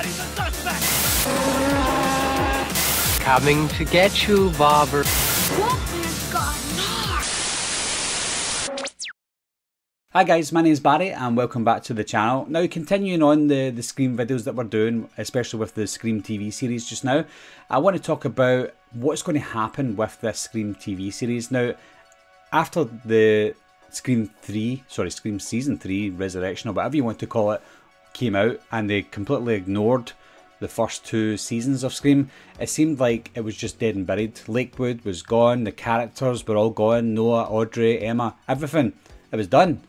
Everybody's a suspect! Coming to get you, Bobber. What has gone Nards? Hi guys, my name is Barry and welcome back to the channel. Now, continuing on the Scream videos that we're doing, especially with the Scream TV series just now, I want to talk about what's going to happen with this Scream TV series. Now, after the Scream Season 3 Resurrection, or whatever you want to call it, came out and they completely ignored the first two seasons of Scream, it seemed like it was just dead and buried. Lakewood was gone, the characters were all gone, Noah, Audrey, Emma, everything. It was done.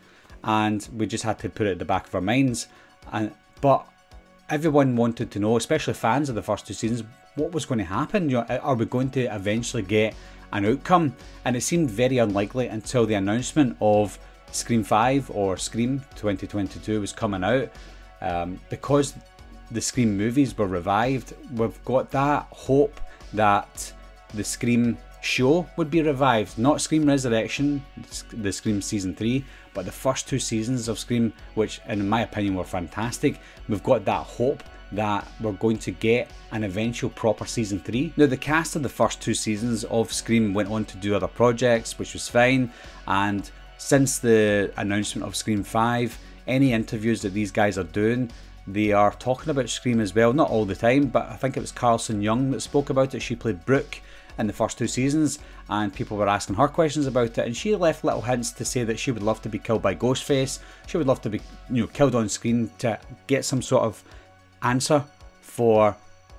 And we just had to put it at the back of our minds. But everyone wanted to know, especially fans of the first two seasons, what was going to happen. You know, are we going to eventually get an outcome? And it seemed very unlikely until the announcement of Scream 5 or Scream 2022 was coming out. Because the Scream movies were revived, we've got that hope that the Scream show would be revived. Not Scream Resurrection, the Scream Season 3, but the first two seasons of Scream, which in my opinion were fantastic. We've got that hope that we're going to get an eventual proper Season 3. Now, the cast of the first two seasons of Scream went on to do other projects, which was fine, and since the announcement of Scream 5, any interviews that these guys are doing, they are talking about Scream as well. Not all the time, but I think it was Carlson Young that spoke about it. She played Brooke in the first two seasons, and people were asking her questions about it, and she left little hints to say that she would love to be killed by Ghostface. She would love to be, killed on screen to get some sort of answer for,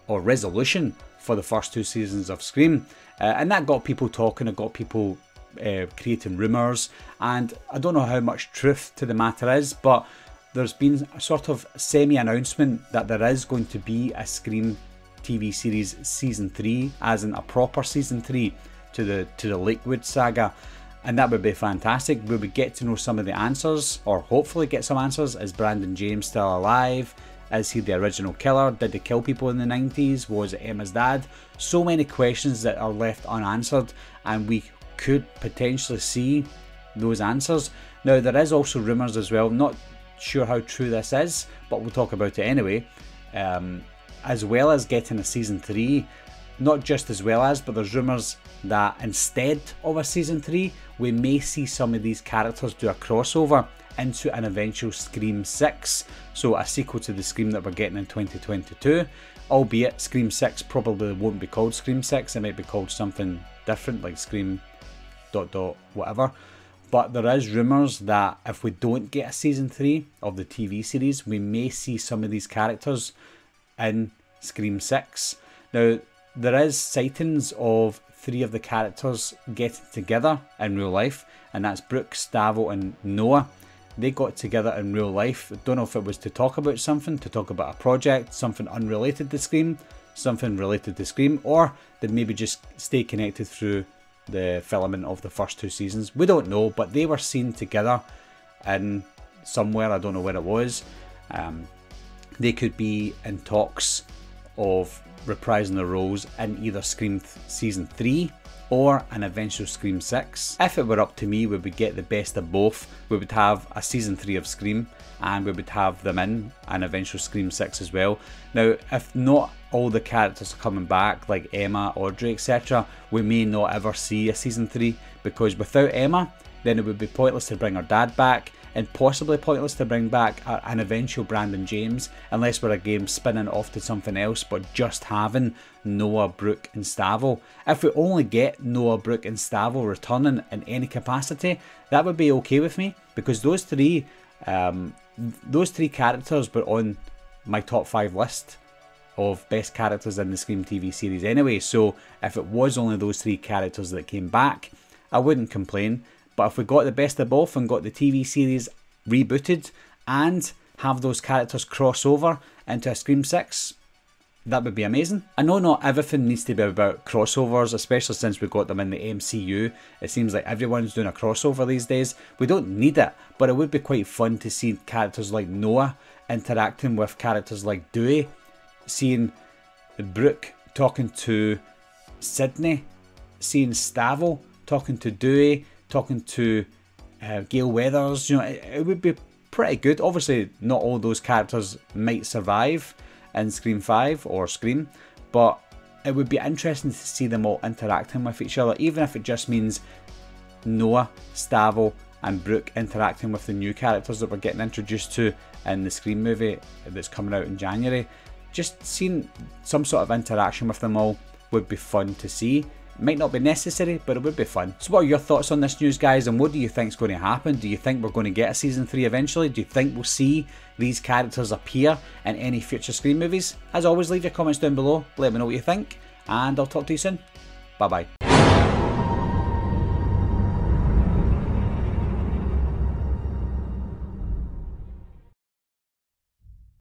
or resolution for the first two seasons of Scream. And that got people talking, it got people creating rumours, and I don't know how much truth to the matter is, but there's been a sort of semi-announcement that there is going to be a Scream TV series Season 3, as in a proper Season 3 to the Lakewood saga, and that would be fantastic. We would get to know some of the answers, or hopefully get some answers. Is Brandon James still alive? Is he the original killer? Did they kill people in the 90s? Was it Emma's dad? So many questions that are left unanswered, and we could potentially see those answers. Now, there is also rumours as well, not sure how true this is, but we'll talk about it anyway. As well as getting a Season 3, not just as well as, but there's rumours that instead of a Season 3, we may see some of these characters do a crossover into an eventual Scream 6, so a sequel to the Scream that we're getting in 2022, albeit Scream 6 probably won't be called Scream 6, it might be called something different, like Scream ... whatever. But there is rumours that if we don't get a Season 3 of the TV series, we may see some of these characters in Scream 6. Now, there is sightings of three of the characters getting together in real life, and that's Brooke, Stavo and Noah. They got together in real life. I don't know if it was to talk about something, to talk about a project, something unrelated to Scream, something related to Scream, or they maybe just stay connected through the filming of the first two seasons. We don't know, but they were seen together in somewhere, I don't know where it was. They could be in talks of reprising their roles in either Scream Season 3 or an eventual Scream 6. If it were up to me, we would get the best of both. We would have a Season 3 of Scream, and we would have them in an eventual Scream 6 as well. Now, if not all the characters are coming back, like Emma, Audrey, etc., we may not ever see a Season 3, because without Emma, then it would be pointless to bring her dad back, and possibly pointless to bring back an eventual Brandon James, unless we're again spinning off to something else, but just having Noah, Brooke and Stavo. If we only get Noah, Brooke and Stavo returning in any capacity, that would be okay with me, because those three characters were on my top 5 list of best characters in the Scream TV series anyway, so if it was only those three characters that came back, I wouldn't complain. But if we got the best of both and got the TV series rebooted and have those characters cross over into a Scream 6, that would be amazing. I know not everything needs to be about crossovers, especially since we got them in the MCU. It seems like everyone's doing a crossover these days. We don't need it, but it would be quite fun to see characters like Noah interacting with characters like Dewey, seeing Brooke talking to Sydney, seeing Stavo talking to Dewey, talking to Gale Weathers. It would be pretty good. Obviously, not all those characters might survive, in Scream 5 or Scream, but it would be interesting to see them all interacting with each other, even if it just means Noah, Stavo and Brooke interacting with the new characters that we're getting introduced to in the Scream movie that's coming out in January. Just seeing some sort of interaction with them all would be fun to see. It might not be necessary, but it would be fun. So what are your thoughts on this news, guys, and what do you think is going to happen? Do you think we're going to get a season 3 eventually? Do you think we'll see these characters appear in any future Scream movies? As always, leave your comments down below, let me know what you think, and I'll talk to you soon. Bye bye.